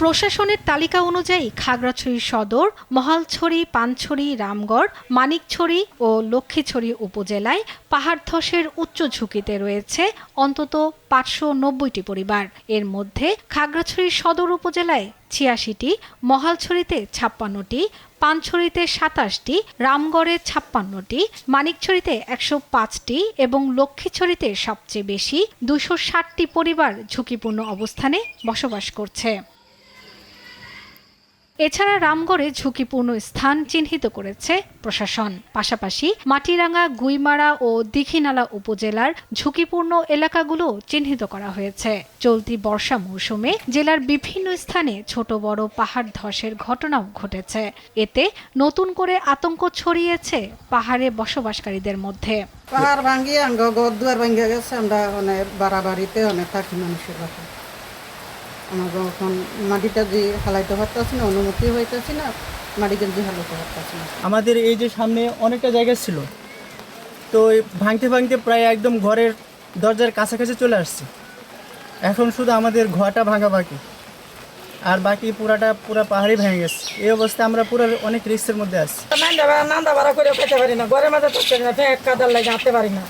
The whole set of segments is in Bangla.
প্রশাসনের তালিকা অনুযায়ী খাগড়াছড়ি সদর, মহালছড়ি, পানছড়ি, রামগড়, মানিকছড়ি ও লক্ষ্মীছড়ি উপজেলায় পাহাড় ধসের উচ্চ ঝুঁকিতে রয়েছে অন্তত ৫৯০টি পরিবার। এর মধ্যে খাগড়াছড়ি সদর উপজেলায় ৮৬টি, মহালছড়িতে ৫৬টি, পানছড়িতে ২৭টি, রামগড়ে ৫৬টি, মানিকছড়িতে ১০৫টি এবং লক্ষ্মীছড়িতে সবচেয়ে বেশি ২৬০টি পরিবার ঝুঁকিপূর্ণ অবস্থানে বসবাস করছে। এছাড়া রামগড়ে ঝুঁকিপূর্ণ স্থান চিহ্নিত করেছে প্রশাসন। পাশাপাশি মাটিরাঙ্গা, গুইমারা ও দীঘিনালা উপজেলার ঝুঁকিপূর্ণ এলাকাগুলো চিহ্নিত করা হয়েছে। চলতি বর্ষা মৌসুমে জেলার বিভিন্ন স্থানে ছোট বড় পাহাড় ধসের ঘটনাও ঘটেছে। এতে নতুন করে আতঙ্ক ছড়িয়েছে পাহাড়ে বসবাসকারীদের মধ্যে। পাহাড় ভাঙ্গি ঘর দুয়ার ভাঙ্গিয়া গেছে, আমরা বাড়িতে অনেক থাকি মানুষের বাসায়। আমাকে এখন মাটিটা যে হালাইতে পারতেছি না, অনুমতি হইতেছি না, মাটিটা যে হালাইতে পারতেছি না। আমাদের এই যে সামনে অনেকটা জায়গা ছিল, তো ভাঙতে ভাঙতে প্রায় একদম ঘরের দরজার কাছাকাছি চলে আসছে। এখন শুধু আমাদের ঘরটা ভাঙা বাকি, আর বাকি পুরা পাহাড়ি ভেঙে গেছে। এই অবস্থায় আমরা পুরো অনেক রিস্কের মধ্যে আছি। নান্দা ভাড়া করে পেতে পারি না, ঘরের মাঝে থাকতে পারি না, ফেক কাদার লাগে হাঁটতে পারি না,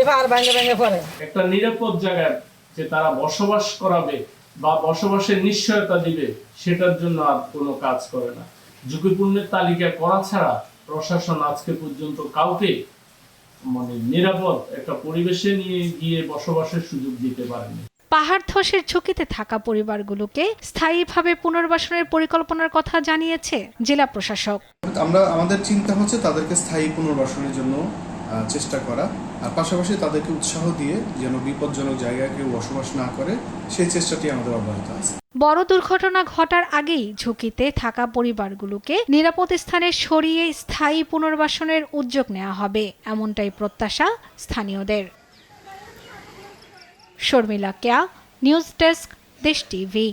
পাহাড় ভাঙে ভেঙে পড়ে। একটা নিরাপদ জায়গায় যে তারা বসবাস করাবে বা বসবাসের নিশ্চয়তা দিবে, সেটার জন্য আর কোনো কাজ করে না। ঝুঁকিপূর্ণের তালিকা করা ছাড়া প্রশাসন আজকে পর্যন্ত কাউকে নিরাপদ একটা পরিবেশে নিয়ে গিয়ে বসবাসের সুযোগ দিতে পারেনি। পাহাড় ধসের ঝুঁকিতে থাকা পরিবারগুলোকে স্থায়ীভাবে পুনর্বাসনের পরিকল্পনার কথা জানিয়েছে জেলা প্রশাসক। আমাদের চিন্তা হচ্ছে তাদেরকে স্থায়ী পুনর্বাসনের জন্য চেষ্টা করা, আর পাশাপাশি তাদেরকে উৎসাহ দিয়ে যেন বিপজ্জনক জায়গায় কেউ বসবাস না করে, সেই চেষ্টাটি আমাদের অব্যাহত আছে। বড় দুর্ঘটনা ঘটার আগেই ঝুঁকিতে থাকা পরিবারগুলোকে নিরাপদ স্থানে সরিয়ে স্থায়ী পুনর্বাসনের উদ্যোগ নেওয়া হবে, এমনটাই প্রত্যাশা স্থানীয়দের। শর্মিলা কেয়া, নিউজ ডেস্ক, দেশ টিভি।